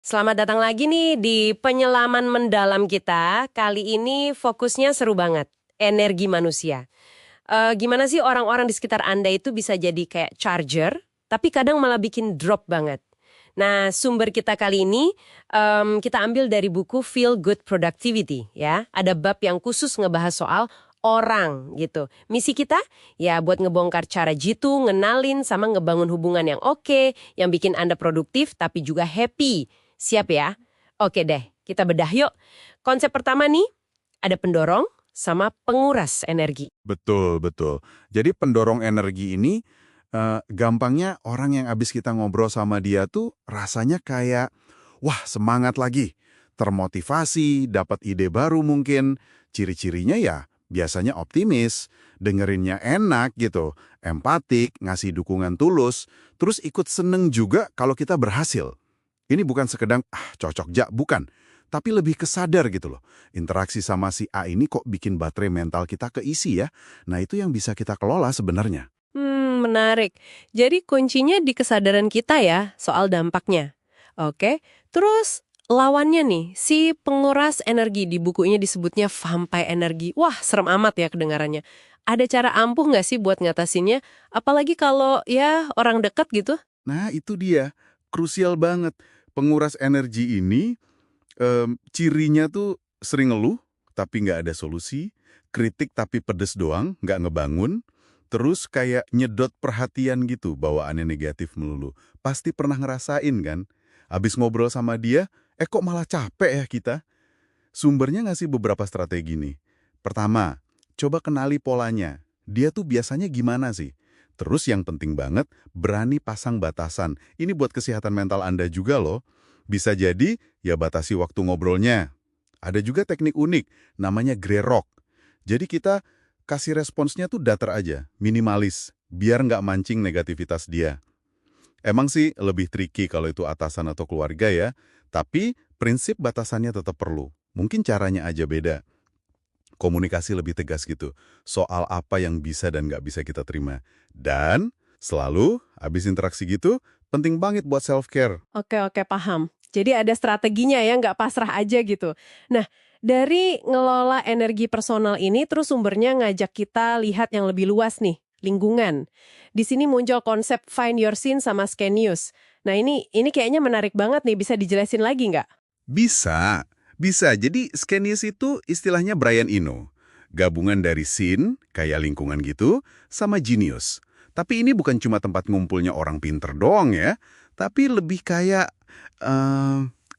Selamat datang lagi nih di penyelaman mendalam kita. Kali ini fokusnya seru banget, energi manusia. Gimana sih orang-orang di sekitar Anda itu bisa jadi kayak charger, tapi kadang malah bikin drop banget. Nah, sumber kita kali ini kita ambil dari buku Feel Good Productivity ya. Ada bab yang khusus ngebahas soal orang gitu. Misi kita ya buat ngebongkar cara jitu, ngenalin sama ngebangun hubungan yang oke, yang bikin Anda produktif tapi juga happy. Siap ya? Oke deh, kita bedah yuk. Konsep pertama nih, ada pendorong sama penguras energi. Betul, betul. Jadi pendorong energi ini, gampangnya orang yang abis kita ngobrol sama dia tuh rasanya kayak, wah semangat lagi, termotivasi, dapat ide baru mungkin. Ciri-cirinya ya biasanya optimis, dengerinnya enak gitu, empatik, ngasih dukungan tulus, terus ikut seneng juga kalau kita berhasil. Ini bukan sekedar, cocok jak, bukan. Tapi lebih kesadar gitu loh. Interaksi sama si A ini kok bikin baterai mental kita keisi ya. Nah itu yang bisa kita kelola sebenarnya. Menarik. Jadi kuncinya di kesadaran kita ya soal dampaknya. Oke, terus lawannya nih, si penguras energi di bukunya disebutnya vampire energi. Wah, serem amat ya kedengarannya. Ada cara ampuh nggak sih buat ngatasinnya? Apalagi kalau ya orang dekat gitu? Nah itu dia, krusial banget. Penguras energi ini, cirinya tuh sering ngeluh, tapi nggak ada solusi. Kritik tapi pedes doang, nggak ngebangun. Terus kayak nyedot perhatian gitu, bawaannya negatif melulu. Pasti pernah ngerasain kan? Habis ngobrol sama dia, kok malah capek ya kita? Sumbernya ngasih beberapa strategi nih. Pertama, coba kenali polanya. Dia tuh biasanya gimana sih? Terus yang penting banget, berani pasang batasan. Ini buat kesehatan mental Anda juga loh. Bisa jadi, ya batasi waktu ngobrolnya. Ada juga teknik unik, namanya grey rock. Jadi kita kasih responsnya tuh datar aja, minimalis, biar nggak mancing negativitas dia. Emang sih lebih tricky kalau itu atasan atau keluarga ya, tapi prinsip batasannya tetap perlu. Mungkin caranya aja beda. Komunikasi lebih tegas gitu, soal apa yang bisa dan nggak bisa kita terima. Dan selalu, habis interaksi gitu, penting banget buat self-care. Oke, paham. Jadi ada strateginya ya, nggak pasrah aja gitu. Nah, dari ngelola energi personal ini, terus sumbernya ngajak kita lihat yang lebih luas nih, lingkungan. Di sini muncul konsep find your scene sama Scenius. Nah ini kayaknya menarik banget nih, bisa dijelasin lagi nggak? Bisa, bisa. Jadi Scenius itu istilahnya Brian Eno. Gabungan dari scene, kayak lingkungan gitu, sama genius. Tapi ini bukan cuma tempat ngumpulnya orang pinter doang ya, tapi lebih kayak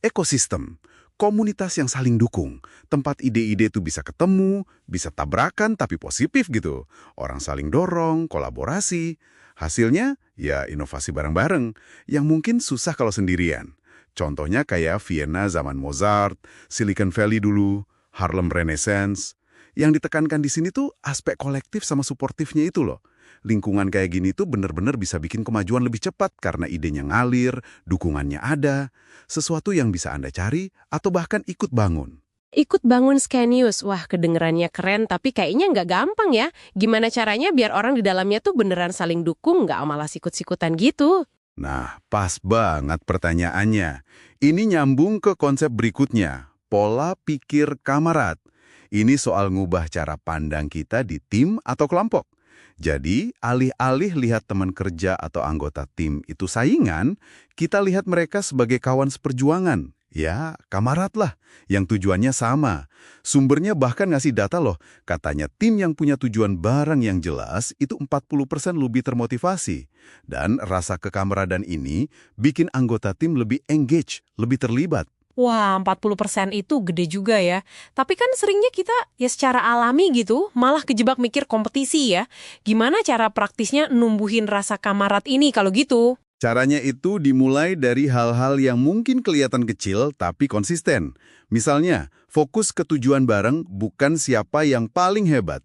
ekosistem. Komunitas yang saling dukung. Tempat ide-ide itu bisa ketemu, bisa tabrakan tapi positif gitu. Orang saling dorong, kolaborasi. Hasilnya ya inovasi bareng-bareng yang mungkin susah kalau sendirian. Contohnya kayak Vienna zaman Mozart, Silicon Valley dulu, Harlem Renaissance. Yang ditekankan di sini tuh aspek kolektif sama suportifnya itu loh. Lingkungan kayak gini tuh bener-bener bisa bikin kemajuan lebih cepat karena idenya ngalir, dukungannya ada, sesuatu yang bisa Anda cari atau bahkan ikut bangun. Ikut bangun Scenius, wah kedengerannya keren tapi kayaknya nggak gampang ya. Gimana caranya biar orang di dalamnya tuh beneran saling dukung, nggak malah sikut-sikutan gitu? Nah, pas banget pertanyaannya. Ini nyambung ke konsep berikutnya, pola pikir kamarat. Ini soal ngubah cara pandang kita di tim atau kelompok. Jadi, alih-alih lihat teman kerja atau anggota tim itu saingan, kita lihat mereka sebagai kawan seperjuangan. Ya, kamarat lah, yang tujuannya sama. Sumbernya bahkan ngasih data loh, katanya tim yang punya tujuan bareng yang jelas itu 40% lebih termotivasi. Dan rasa kekameradan ini bikin anggota tim lebih engage, lebih terlibat. Wah, 40% itu gede juga ya. Tapi kan seringnya kita ya secara alami gitu, malah kejebak mikir kompetisi ya. Gimana cara praktisnya numbuhin rasa kamarat ini kalau gitu? Caranya itu dimulai dari hal-hal yang mungkin kelihatan kecil tapi konsisten. Misalnya, fokus ke tujuan bareng bukan siapa yang paling hebat.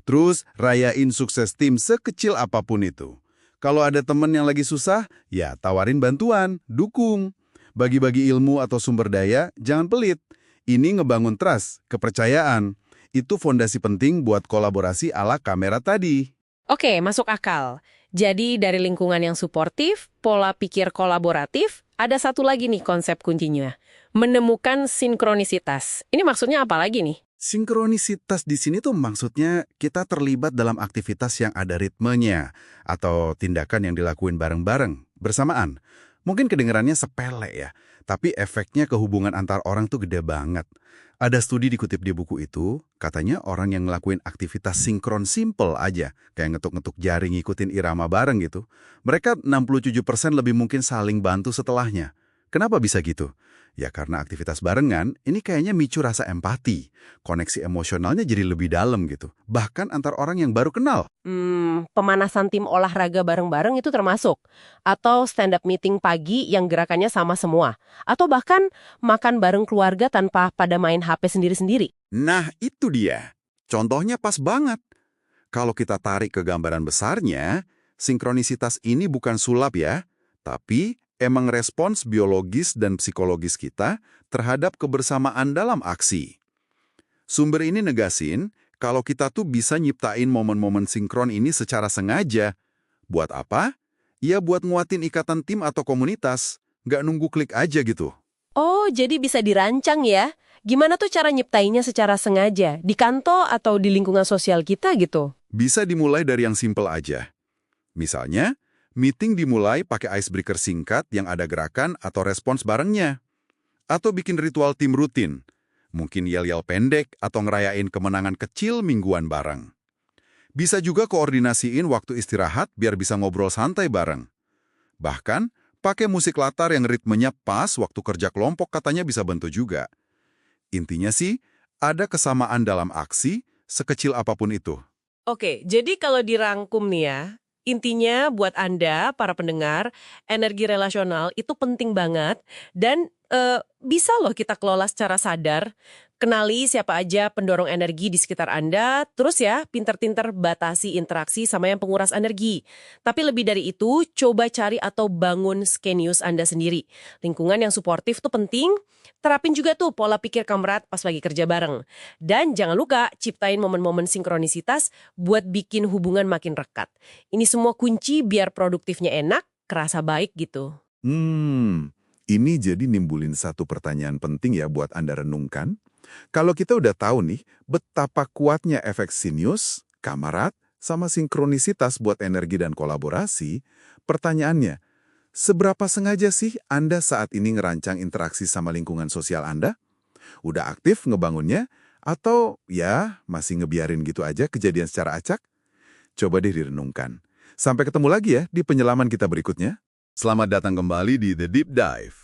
Terus, rayain sukses tim sekecil apapun itu. Kalau ada teman yang lagi susah, ya tawarin bantuan, dukung. Bagi-bagi ilmu atau sumber daya, jangan pelit. Ini ngebangun trust, kepercayaan. Itu fondasi penting buat kolaborasi ala kamera tadi. Oke, masuk akal. Jadi dari lingkungan yang suportif, pola pikir kolaboratif, ada satu lagi nih konsep kuncinya. Menemukan sinkronisitas. Ini maksudnya apa lagi nih? Sinkronisitas di sini tuh maksudnya kita terlibat dalam aktivitas yang ada ritmenya atau tindakan yang dilakuin bareng-bareng, bersamaan. Mungkin kedengarannya sepele ya, tapi efeknya ke hubungan antar orang tuh gede banget. Ada studi dikutip di buku itu, katanya orang yang ngelakuin aktivitas sinkron simple aja, kayak ngetuk-ngetuk jari ngikutin irama bareng gitu, mereka 67% lebih mungkin saling bantu setelahnya. Kenapa bisa gitu? Ya karena aktivitas barengan, ini kayaknya micu rasa empati. Koneksi emosionalnya jadi lebih dalam gitu. Bahkan antar orang yang baru kenal. Pemanasan tim olahraga bareng-bareng itu termasuk? Atau stand-up meeting pagi yang gerakannya sama semua? Atau bahkan makan bareng keluarga tanpa pada main HP sendiri-sendiri? Nah, itu dia. Contohnya pas banget. Kalau kita tarik ke gambaran besarnya, sinkronisitas ini bukan sulap ya, tapi emang respons biologis dan psikologis kita terhadap kebersamaan dalam aksi. Sumber ini negasin kalau kita tuh bisa nyiptain momen-momen sinkron ini secara sengaja. Buat apa? Ya buat nguatin ikatan tim atau komunitas, nggak nunggu klik aja gitu. Oh, jadi bisa dirancang ya? Gimana tuh cara nyiptainnya secara sengaja? Di kantor atau di lingkungan sosial kita gitu? Bisa dimulai dari yang simpel aja. Misalnya, meeting dimulai pakai icebreaker singkat yang ada gerakan atau respons barengnya. Atau bikin ritual tim rutin. Mungkin yel-yel pendek atau ngerayain kemenangan kecil mingguan bareng. Bisa juga koordinasiin waktu istirahat biar bisa ngobrol santai bareng. Bahkan, pakai musik latar yang ritmenya pas waktu kerja kelompok katanya bisa bantu juga. Intinya sih, ada kesamaan dalam aksi, sekecil apapun itu. Oke, jadi kalau dirangkum nih ya, intinya buat Anda, para pendengar, energi relasional itu penting banget dan bisa loh kita kelola secara sadar. Kenali siapa aja pendorong energi di sekitar Anda, terus ya pinter-pinter batasi interaksi sama yang penguras energi. Tapi lebih dari itu, coba cari atau bangun skenius Anda sendiri. Lingkungan yang suportif tuh penting, terapin juga tuh pola pikir kamrat pas lagi kerja bareng. Dan jangan lupa ciptain momen-momen sinkronisitas buat bikin hubungan makin rekat. Ini semua kunci biar produktifnya enak, kerasa baik gitu. Ini jadi nimbulin satu pertanyaan penting ya buat Anda renungkan. Kalau kita udah tahu nih betapa kuatnya efek sinius, kamarat, sama sinkronisitas buat energi dan kolaborasi, pertanyaannya, seberapa sengaja sih Anda saat ini ngerancang interaksi sama lingkungan sosial Anda? Udah aktif ngebangunnya? Atau ya masih ngebiarin gitu aja kejadian secara acak? Coba deh direnungkan. Sampai ketemu lagi ya di penyelaman kita berikutnya. Selamat datang kembali di The Deep Dive.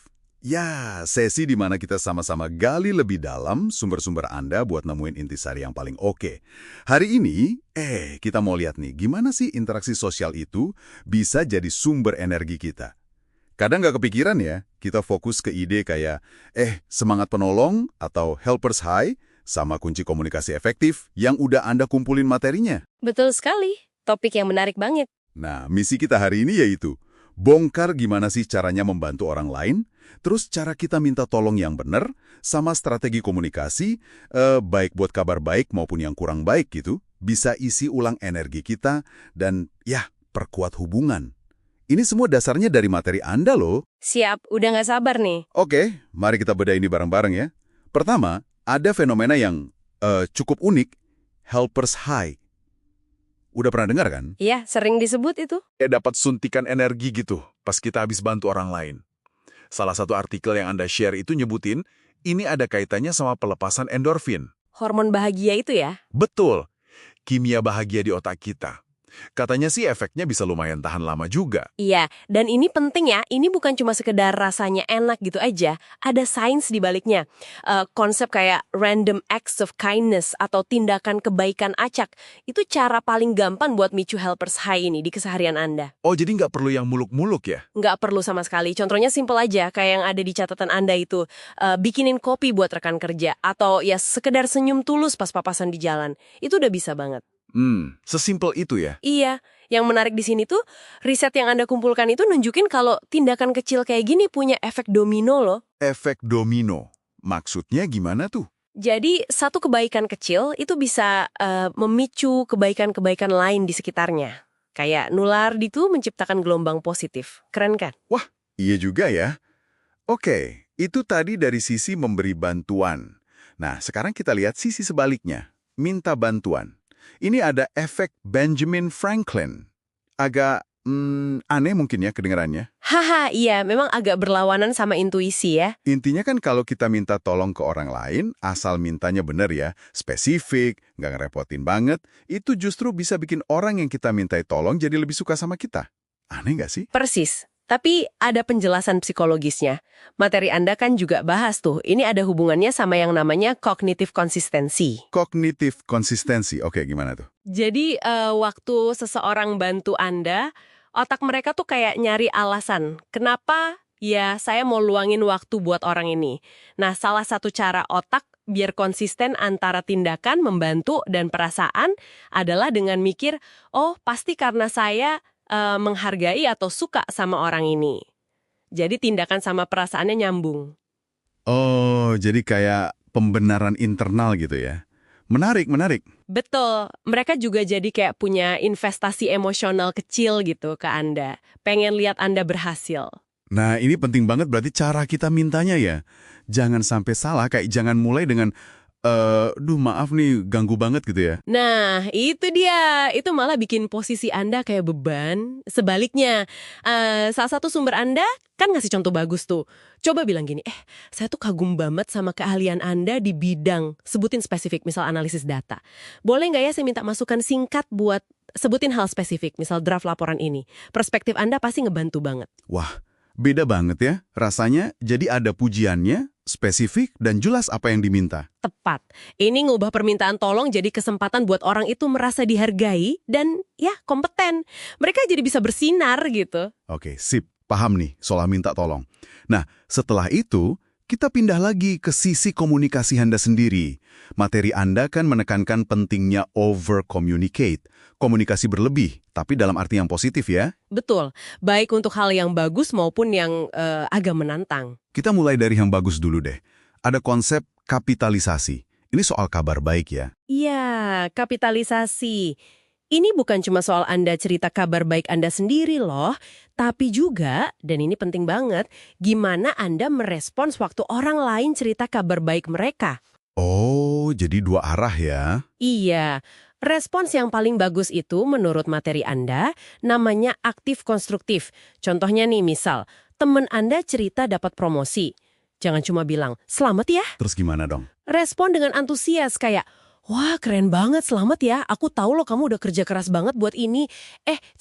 Ya, sesi di mana kita sama-sama gali lebih dalam sumber-sumber Anda buat nemuin intisari yang paling oke. Hari ini, kita mau lihat nih, gimana sih interaksi sosial itu bisa jadi sumber energi kita. Kadang nggak kepikiran ya, kita fokus ke ide kayak, semangat penolong atau helpers high, sama kunci komunikasi efektif yang udah Anda kumpulin materinya. Betul sekali. Topik yang menarik banget. Nah, misi kita hari ini yaitu bongkar gimana sih caranya membantu orang lain, terus cara kita minta tolong yang benar, sama strategi komunikasi, baik buat kabar baik maupun yang kurang baik gitu, bisa isi ulang energi kita dan ya, perkuat hubungan. Ini semua dasarnya dari materi Anda loh. Siap, udah nggak sabar nih. Oke, mari kita bedah ini bareng-bareng ya. Pertama, ada fenomena yang cukup unik, helpers high. Udah pernah dengar kan? Iya, sering disebut itu. Kayak dapat suntikan energi gitu pas kita habis bantu orang lain. Salah satu artikel yang Anda share itu nyebutin, ini ada kaitannya sama pelepasan endorfin. Hormon bahagia itu ya? Betul, kimia bahagia di otak kita. Katanya sih efeknya bisa lumayan tahan lama juga. Iya, dan ini penting ya, ini bukan cuma sekedar rasanya enak gitu aja, ada sains di baliknya. Konsep kayak random acts of kindness atau tindakan kebaikan acak, itu cara paling gampang buat micu helpers high ini di keseharian Anda. Oh, jadi nggak perlu yang muluk-muluk ya? Nggak perlu sama sekali, contohnya simple aja, kayak yang ada di catatan Anda itu, bikinin kopi buat rekan kerja, atau ya sekedar senyum tulus pas papasan di jalan, itu udah bisa banget. Sesimpel itu ya? Iya, yang menarik di sini tuh, riset yang Anda kumpulkan itu nunjukin kalau tindakan kecil kayak gini punya efek domino loh. Efek domino. Maksudnya gimana tuh? Jadi, satu kebaikan kecil itu bisa memicu kebaikan-kebaikan lain di sekitarnya. Kayak nular itu menciptakan gelombang positif. Keren kan? Iya juga ya. Oke, itu tadi dari sisi memberi bantuan. Nah, sekarang kita lihat sisi sebaliknya. Minta bantuan. Ini ada efek Benjamin Franklin. Agak aneh mungkin ya kedengarannya. Haha, iya, memang agak berlawanan sama intuisi ya. Intinya kan kalau kita minta tolong ke orang lain, asal mintanya benar ya, spesifik, nggak ngerepotin banget, itu justru bisa bikin orang yang kita mintai tolong jadi lebih suka sama kita. Aneh nggak sih? Persis. Tapi ada penjelasan psikologisnya. Materi Anda kan juga bahas tuh, ini ada hubungannya sama yang namanya cognitive consistency. Kognitif konsistensi. Oke, gimana tuh? Jadi waktu seseorang bantu Anda, otak mereka tuh kayak nyari alasan. Kenapa ya saya mau luangin waktu buat orang ini? Nah, salah satu cara otak biar konsisten antara tindakan, membantu, dan perasaan adalah dengan mikir, oh pasti karena saya menghargai atau suka sama orang ini. Jadi tindakan sama perasaannya nyambung. Oh, jadi kayak pembenaran internal gitu ya. Menarik, menarik. Betul, mereka juga jadi kayak punya investasi emosional kecil gitu ke Anda. Pengen lihat Anda berhasil. Nah, ini penting banget berarti cara kita mintanya ya. Jangan sampai salah, kayak jangan mulai dengan, maaf nih, ganggu banget gitu ya. Nah, itu dia. Itu malah bikin posisi Anda kayak beban. Sebaliknya, salah satu sumber Anda kan ngasih contoh bagus tuh. Coba bilang gini, saya tuh kagum banget sama keahlian Anda di bidang, sebutin spesifik, misal analisis data. Boleh nggak ya saya minta masukan singkat buat sebutin hal spesifik, misal draft laporan ini. Perspektif Anda pasti ngebantu banget. Wah, beda banget ya. Rasanya jadi ada pujiannya, spesifik, dan jelas apa yang diminta. Tepat. Ini ngubah permintaan tolong jadi kesempatan buat orang itu merasa dihargai dan ya kompeten. Mereka jadi bisa bersinar gitu. Oke, sip. Paham nih soal minta tolong. Nah, setelah itu, kita pindah lagi ke sisi komunikasi Anda sendiri. Materi Anda kan menekankan pentingnya over-communicate. Komunikasi berlebih, tapi dalam arti yang positif ya. Betul. Baik untuk hal yang bagus maupun yang agak menantang. Kita mulai dari yang bagus dulu deh. Ada konsep kapitalisasi. Ini soal kabar baik ya. Iya, kapitalisasi. Ini bukan cuma soal Anda cerita kabar baik Anda sendiri loh, tapi juga, dan ini penting banget, gimana Anda merespons waktu orang lain cerita kabar baik mereka. Oh, jadi dua arah ya. Iya, respons yang paling bagus itu menurut materi Anda namanya aktif konstruktif. Contohnya nih misal, teman Anda cerita dapat promosi. Jangan cuma bilang, selamat ya. Terus gimana dong? Respon dengan antusias kayak, wah keren banget, selamat ya. Aku tahu loh kamu udah kerja keras banget buat ini.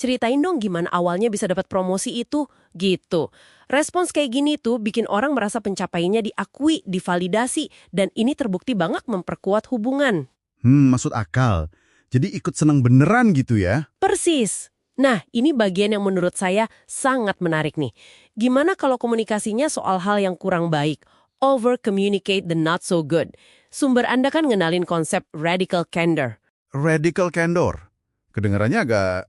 Ceritain dong gimana awalnya bisa dapat promosi itu. Gitu. Respons kayak gini tuh bikin orang merasa pencapaiannya diakui, divalidasi. Dan ini terbukti banget memperkuat hubungan. Masuk akal. Jadi ikut senang beneran gitu ya? Persis. Nah, ini bagian yang menurut saya sangat menarik nih. Gimana kalau komunikasinya soal hal yang kurang baik? Over-communicate the not so good. Sumber Anda kan ngenalin konsep radical candor. Radical candor. Kedengarannya agak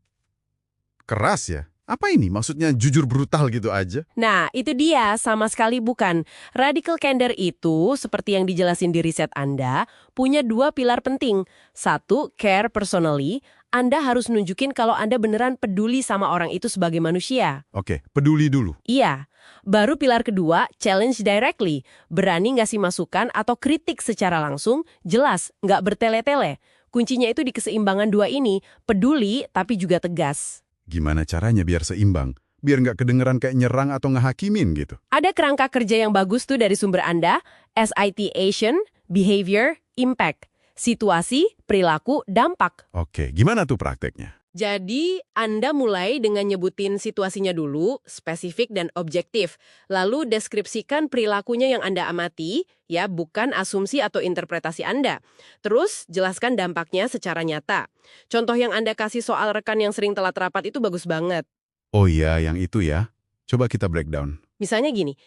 keras ya. Apa ini? Maksudnya jujur brutal gitu aja? Nah, itu dia, sama sekali bukan. Radical candor itu, seperti yang dijelasin di riset Anda, punya dua pilar penting. Satu, care personally. Anda harus nunjukin kalau Anda beneran peduli sama orang itu sebagai manusia. Oke, peduli dulu. Iya. Baru pilar kedua, challenge directly. Berani ngasih masukan atau kritik secara langsung, jelas, nggak bertele-tele. Kuncinya itu di keseimbangan dua ini, peduli tapi juga tegas. Gimana caranya biar seimbang? Biar nggak kedengeran kayak nyerang atau ngehakimin gitu. Ada kerangka kerja yang bagus tuh dari sumber Anda, SIT-ation, behavior, impact. Situasi, perilaku, dampak. Oke, gimana tuh prakteknya? Jadi, Anda mulai dengan nyebutin situasinya dulu, spesifik dan objektif. Lalu deskripsikan perilakunya yang Anda amati, ya bukan asumsi atau interpretasi Anda. Terus, jelaskan dampaknya secara nyata. Contoh yang Anda kasih soal rekan yang sering telat rapat itu bagus banget. Oh iya, yang itu ya. Coba kita breakdown. Misalnya gini,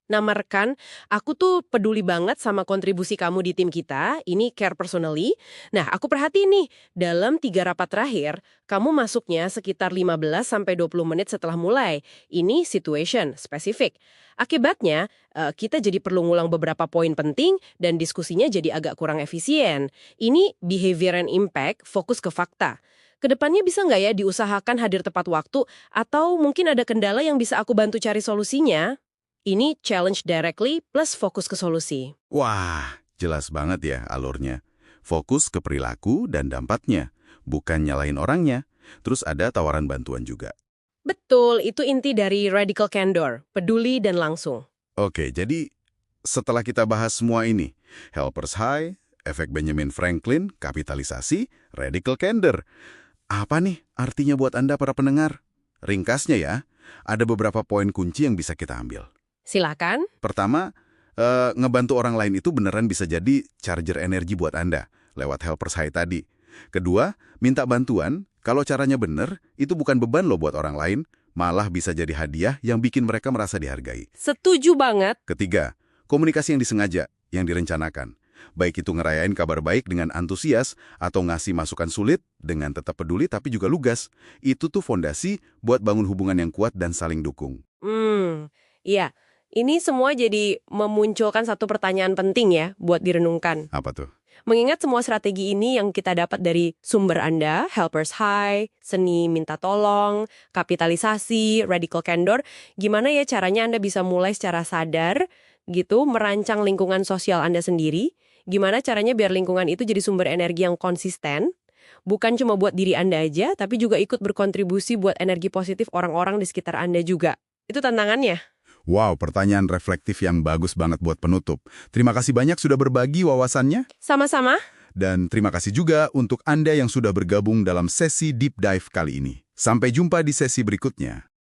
nama rekan, aku tuh peduli banget sama kontribusi kamu di tim kita, ini care personally. Nah, aku perhatiin nih, dalam 3 rapat terakhir, kamu masuknya sekitar 15-20 menit setelah mulai. Ini situation, spesifik. Akibatnya, kita jadi perlu ngulang beberapa poin penting dan diskusinya jadi agak kurang efisien. Ini behavior and impact, fokus ke fakta. Kedepannya bisa nggak ya diusahakan hadir tepat waktu, atau mungkin ada kendala yang bisa aku bantu cari solusinya? Ini challenge directly plus fokus ke solusi. Wah, jelas banget ya alurnya. Fokus ke perilaku dan dampaknya, bukan nyalahin orangnya. Terus ada tawaran bantuan juga. Betul, itu inti dari radical candor, peduli dan langsung. Oke, jadi setelah kita bahas semua ini, helpers high, efek Benjamin Franklin, kapitalisasi, radical candor. Apa nih artinya buat Anda para pendengar? Ringkasnya ya, ada beberapa poin kunci yang bisa kita ambil. Silakan. Pertama, ngebantu orang lain itu beneran bisa jadi charger energi buat Anda, lewat helpers high tadi. Kedua, minta bantuan, kalau caranya bener, itu bukan beban loh buat orang lain, malah bisa jadi hadiah yang bikin mereka merasa dihargai. Setuju banget. Ketiga, komunikasi yang disengaja, yang direncanakan. Baik itu ngerayain kabar baik dengan antusias, atau ngasih masukan sulit dengan tetap peduli tapi juga lugas. Itu tuh fondasi buat bangun hubungan yang kuat dan saling dukung. Iya. Ini semua jadi memunculkan satu pertanyaan penting ya buat direnungkan. Apa tuh? Mengingat semua strategi ini yang kita dapat dari sumber Anda, helpers high, seni minta tolong, kapitalisasi, radical candor, gimana ya caranya Anda bisa mulai secara sadar gitu merancang lingkungan sosial Anda sendiri? Gimana caranya biar lingkungan itu jadi sumber energi yang konsisten? Bukan cuma buat diri Anda aja, tapi juga ikut berkontribusi buat energi positif orang-orang di sekitar Anda juga. Itu tantangannya. Wow, pertanyaan reflektif yang bagus banget buat penutup. Terima kasih banyak sudah berbagi wawasannya. Sama-sama. Dan terima kasih juga untuk Anda yang sudah bergabung dalam sesi Deep Dive kali ini. Sampai jumpa di sesi berikutnya.